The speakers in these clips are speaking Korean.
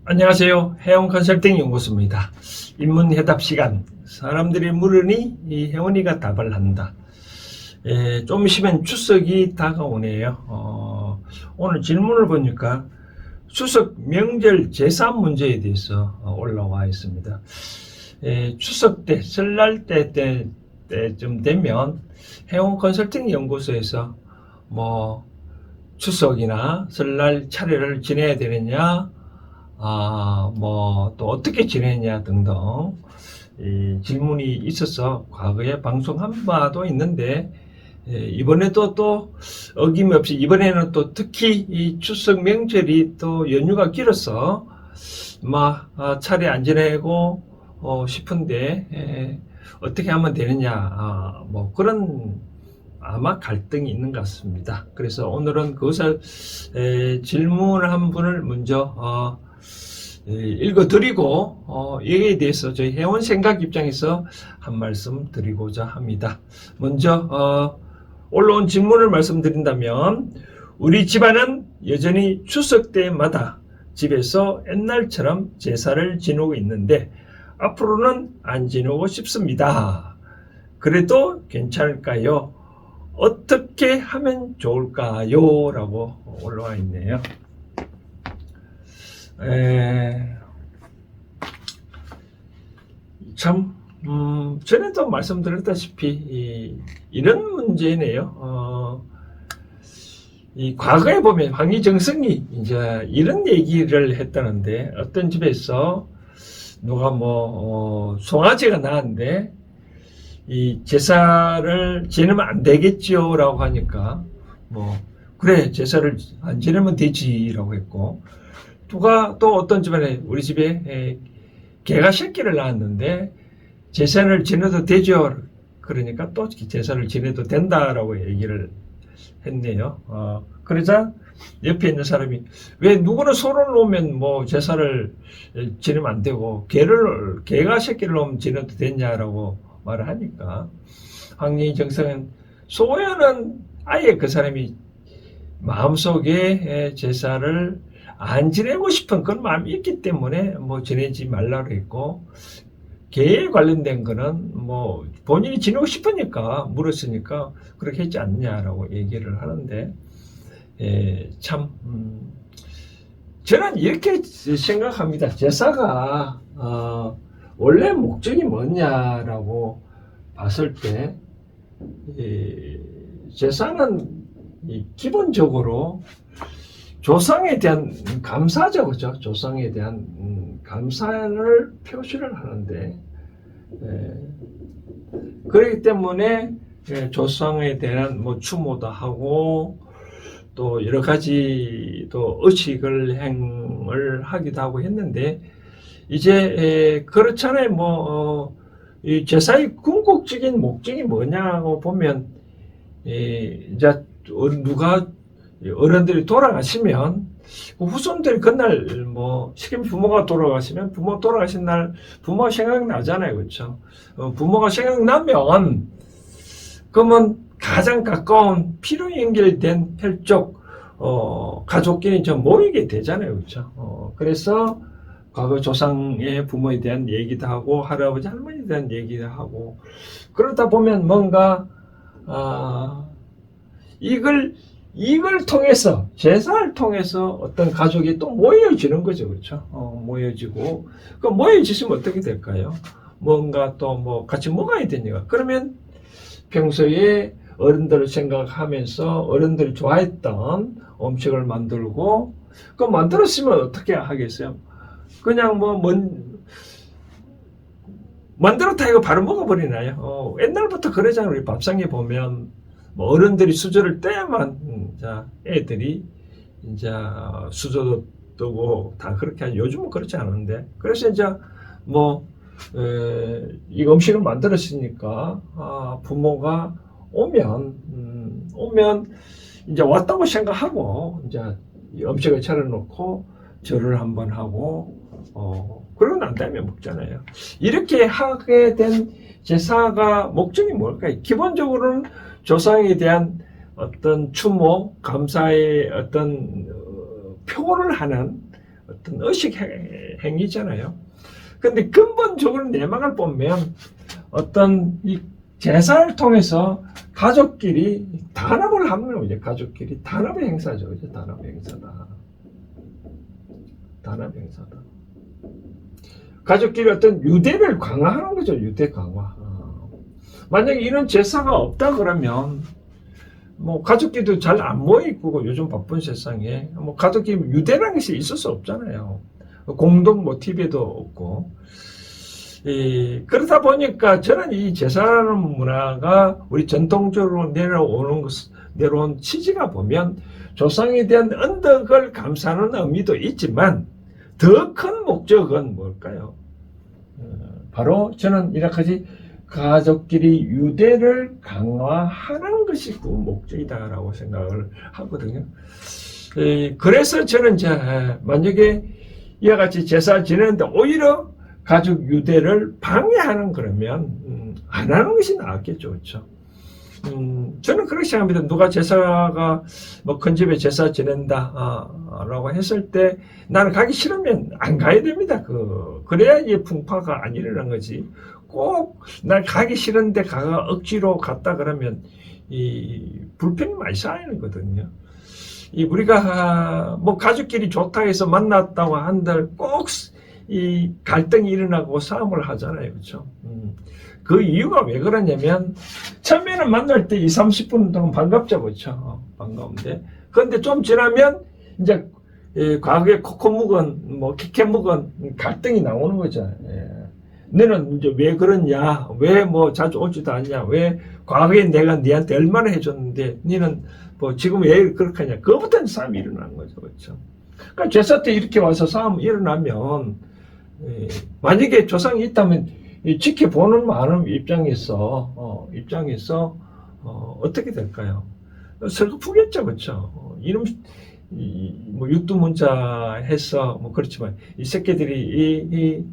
안녕하세요. 해운 컨설팅 연구소입니다. 인문해답 시간. 사람들이 물으니 이 혜원이가 답을 한다. 좀 있으면 추석이 다가오네요. 오늘 질문을 보니까 추석 명절 제사 문제에 대해서 올라와 있습니다. 추석 때, 설날 때쯤 되면 해운 컨설팅 연구소에서 뭐 추석이나 설날 차례를 지내야 되느냐, 또 어떻게 지냈냐 등등 질문이 있어서 과거에 방송한 바도 있는데, 이번에도 또 어김없이 이번에는 또 특히 이 추석 명절이 또 연휴가 길어서 차례 안 지내고 싶은데 어떻게 하면 되느냐, 그런 아마 갈등이 있는 것 같습니다. 그래서 오늘은 그것을 질문을 한 분을 먼저 읽어드리고 이에 대해서 저희 회원 생각 입장에서 한 말씀 드리고자 합니다. 먼저 올라온 질문을 말씀드린다면, 우리 집안은 여전히 추석 때마다 집에서 옛날처럼 제사를 지내고 있는데 앞으로는 안 지내고 싶습니다. 그래도 괜찮을까요? 어떻게 하면 좋을까요? 라고 올라와 있네요. 전에도 말씀드렸다시피 이런 문제네요. 이 과거에 보면 황희정성이 이제 이런 얘기를 했다는데, 어떤 집에서 누가 송아지가 나왔는데 이 제사를 지내면 안 되겠지요 라고 하니까, 그래, 제사를 안 지내면 되지라고 했고, 누가 또 어떤 집안에, 우리 집에 개가 새끼를 낳았는데 제사를 지내도 되죠, 그러니까 또 제사를 지내도 된다라고 얘기를 했네요. 그러자 옆에 있는 사람이, 왜 누구는 소를 놓으면 제사를 지내면 안 되고 개가 새끼를 놓으면 지내도 되냐라고 말을 하니까, 황리정성은 소연은 아예 그 사람이 마음속에 제사를 안 지내고 싶은 그런 마음이 있기 때문에 지내지 말라고 했고, 개에 관련된 거는 본인이 지내고 싶으니까 물었으니까 그렇게 했지 않냐라고 얘기를 하는데, 저는 이렇게 생각합니다. 제사가 원래 목적이 뭐냐라고 봤을 때, 제사는 기본적으로 조상에 대한 감사죠, 그죠? 조상에 대한 감사를 표시를 하는데, 그렇기 때문에 조상에 대한 추모도 하고, 또 여러 가지 또 의식을 행을 하기도 하고 했는데, 이제 그렇잖아요. 이 제사의 궁극적인 목적이 뭐냐고 보면, 이제 누가 어른들이 돌아가시면 후손들이 그날 시kim 부모가 돌아가시면 부모 돌아가신 날 부모가 생각나잖아요, 그렇죠? 부모가 생각나면 그러면 가장 가까운 피로 연결된 혈족 가족끼리 좀 모이게 되잖아요, 그렇죠? 그래서 과거 조상의 부모에 대한 얘기도 하고 할아버지 할머니에 대한 얘기도 하고, 그러다 보면 뭔가 이걸 통해서, 제사를 통해서 어떤 가족이 또 모여지는 거죠, 그렇죠? 모여지고, 그 모여지시면 어떻게 될까요? 뭔가 또 같이 먹어야 되니까. 그러면 평소에 어른들을 생각하면서 어른들이 좋아했던 음식을 만들고, 그 만들었으면 어떻게 하겠어요? 그냥 만들었다 이거 바로 먹어버리나요? 옛날부터 그러잖아요. 우리 밥상에 보면 어른들이 수저를 떼야만 애들이 이제 수저도 뜨고 다 그렇게 하죠. 요즘은 그렇지 않은데, 그래서 이제 이 음식을 만들었으니까 부모가 오면 이제 왔다고 생각하고 이제 이 음식을 차려놓고 절을 한번 하고 그러고 난 다음에 먹잖아요. 이렇게 하게 된 제사가 목적이 뭘까요? 기본적으로는 조상에 대한 어떤 추모, 감사의 어떤 표를 하는 어떤 의식 행위잖아요. 근데 근본적으로 내막을 보면 어떤 이 제사를 통해서 가족끼리 단합을 하는 거죠. 가족끼리 단합의 행사죠. 이제 단합의 행사다. 단합의 행사다. 가족끼리 어떤 유대를 강화하는 거죠. 유대 강화. 만약에 이런 제사가 없다 그러면 뭐 가족끼리도 잘 안 모이고 요즘 바쁜 세상에 뭐 가족끼리 유대라는 것이 있을 수 없잖아요. 공동 모티브도 없고. 그러다 보니까 저는 이 제사라는 문화가 우리 전통적으로 내려온 취지가 보면 조상에 대한 언덕을 감싸는 의미도 있지만 더 큰 목적은 뭘까요? 바로 저는 이렇게 가족끼리 유대를 강화하는 것이 그 목적이다라고 생각을 하거든요. 그래서 저는 만약에 이와 같이 제사 지내는데 오히려 가족 유대를 방해하는 그러면 안 하는 것이 나았겠죠, 그렇죠? 저는 그렇게 생각합니다. 누가 제사가 뭐 큰 집에 제사 지낸다라고 했을 때 나는 가기 싫으면 안 가야 됩니다. 그래야 이 풍파가 안 일어난 거지. 꼭 날 가기 싫은데 가가 억지로 갔다 그러면 이 불편이 많이 쌓이는 거거든요. 우리가 뭐 가족끼리 좋다 해서 만났다고 한들 꼭 이 갈등이 일어나고 싸움을 하잖아요. 그렇죠? 그 이유가 왜 그러냐면 처음에는 만날 때 20-30분 동안 반갑죠. 그렇죠? 반가운데 그런데 좀 지나면 이제 과거에 코코 묵은 뭐 키케 묵은 갈등이 나오는 거죠. 너는 이제 왜 그러냐? 왜 뭐 자주 오지도 않냐? 왜 과거에 내가 니한테 얼마나 해줬는데 니는 뭐 지금 왜 그렇게 하냐? 그거부터는 싸움이 일어나는 거죠. 그렇죠? 그러니까 제사 때 이렇게 와서 싸움 일어나면 만약에 조상이 있다면 지켜보는 많은 입장에서 어떻게 될까요? 슬프겠죠, 그렇죠? 이름 뭐 육두문자 해서 뭐 그렇지만 이 새끼들이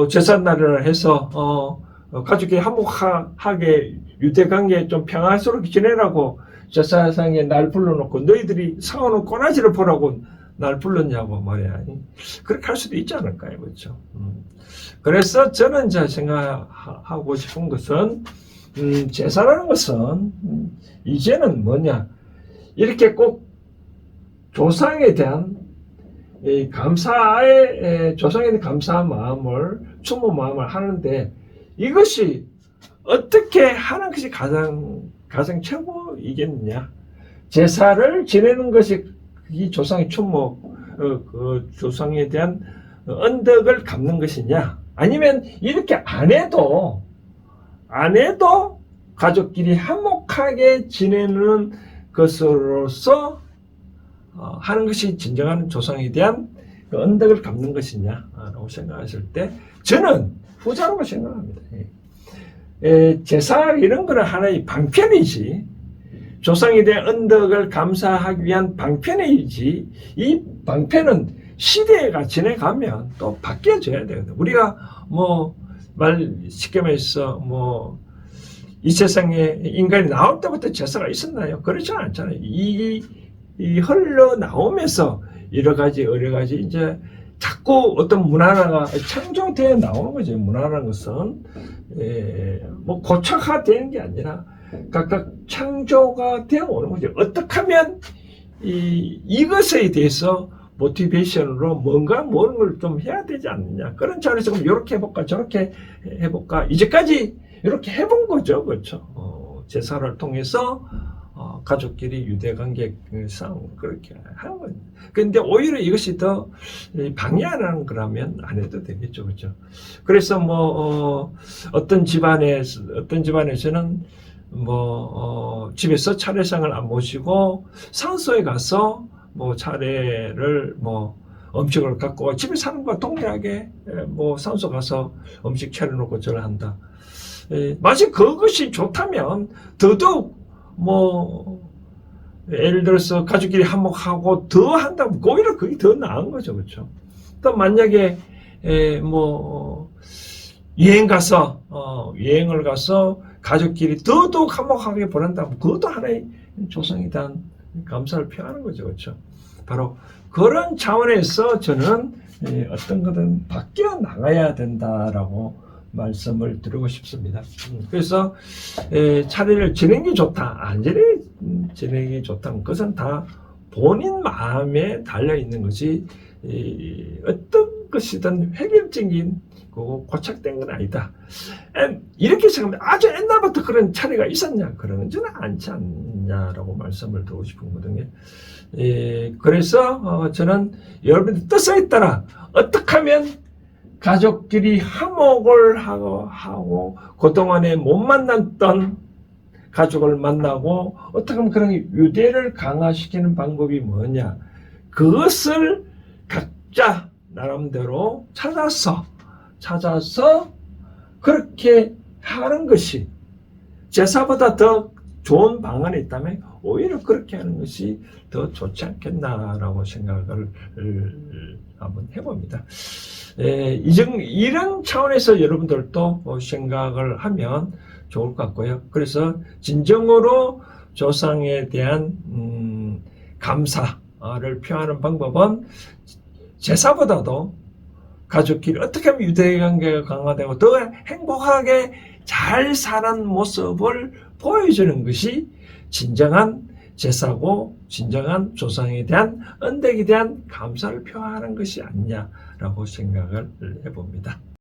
제삿날을 해서 가족이 화목하게 유대관계 좀 평화스럽게 지내라고 제사상에 날 불러놓고 너희들이 사오는 꼬라지를 보라고 날 불렀냐고 말이야. 그렇게 할 수도 있지 않을까요? 그렇죠? 그래서 저는 이제 생각하고 싶은 것은 제사라는 것은 이제는 뭐냐 이렇게 꼭 조상에 대한 조상에 대한 감사한 마음을 추모 마음을 하는데 이것이 어떻게 하는 것이 가장 최고이겠느냐? 제사를 지내는 것이 이 조상의 추모, 그 조상에 대한 언덕을 갚는 것이냐? 아니면 이렇게 안 해도 가족끼리 화목하게 지내는 것으로서 하는 것이 진정한 조상에 대한 그 언덕을 갚는 것이냐라고 생각했을 때 저는 후자라고 생각합니다. 제사 이런 거는 하나의 방편이지 조상에 대한 언덕을 감사하기 위한 방편이지 이 방편은 시대가 지나가면 또 바뀌어져야 되거든요. 우리가 쉽게 말해서 이 세상에 인간이 나올 때부터 제사가 있었나요? 그렇지 않잖아요. 이 흘러나오면서 여러 가지 이제 자꾸 어떤 문화가 창조되어 나오는 거죠. 문화라는 것은 고착화되는 게 아니라 각각 창조가 되어 오는 거죠. 어떻게 하면 이것에 대해서 모티베이션으로 뭔가 모르는 걸 좀 해야 되지 않느냐. 그런 차원에서 그럼 이렇게 해볼까 저렇게 해볼까 이제까지 이렇게 해본 거죠. 그렇죠. 제사를 통해서 가족끼리 유대관계 싸움 그렇게 하는 거죠. 근데 오히려 이것이 더 방해하는 거라면 안 해도 되겠죠. 그렇죠. 그래서 어떤 집안에서는 집에서 차례상을 안 모시고 산소에 가서 차례를 음식을 갖고 집에 사는 것과 동일하게 산소 가서 음식 차려놓고 절을 한다. 마치 그것이 좋다면 더더욱 예를 들어서 가족끼리 화목하고 더 한다면 오히려 그게 더 나은 거죠. 그렇죠. 또 만약에 여행을 가서 가족끼리 더더욱 화목하게 보낸다면 그것도 하나의 조상에 대한 감사를 표하는 거죠. 그렇죠. 바로 그런 차원에서 저는 어떤 것은 바뀌어 나가야 된다라고 말씀을 드리고 싶습니다. 그래서 차례를 지내는 게 좋다, 안 지내는 게 좋다, 그것은 다 본인 마음에 달려 있는 것이 어떤 것이든 획일적인 거고 고착된 건 아니다. 이렇게 생각하면 아주 옛날부터 그런 차례가 있었냐? 그러는 저는 않지 않냐라고 말씀을 드리고 싶은 거거든요. 그래서 저는 여러분들 뜻에 따라 어떻게 하면 가족끼리 화목을 하고 그동안에 못 만났던 가족을 만나고 어떻게 하면 그런 유대를 강화시키는 방법이 뭐냐, 그것을 각자 나름대로 찾아서 그렇게 하는 것이 제사보다 더 좋은 방안이 있다면 오히려 그렇게 하는 것이 더 좋지 않겠나라고 생각을 한번 해봅니다. 이런 차원에서 여러분들도 생각을 하면 좋을 것 같고요. 그래서 진정으로 조상에 대한 감사를 표하는 방법은 제사보다도 가족끼리 어떻게 하면 유대관계가 강화되고 더 행복하게 잘 사는 모습을 보여주는 것이 진정한 제사고 진정한 조상에 대한 언덕에 대한 감사를 표하는 것이 아니냐라고 생각을 해봅니다.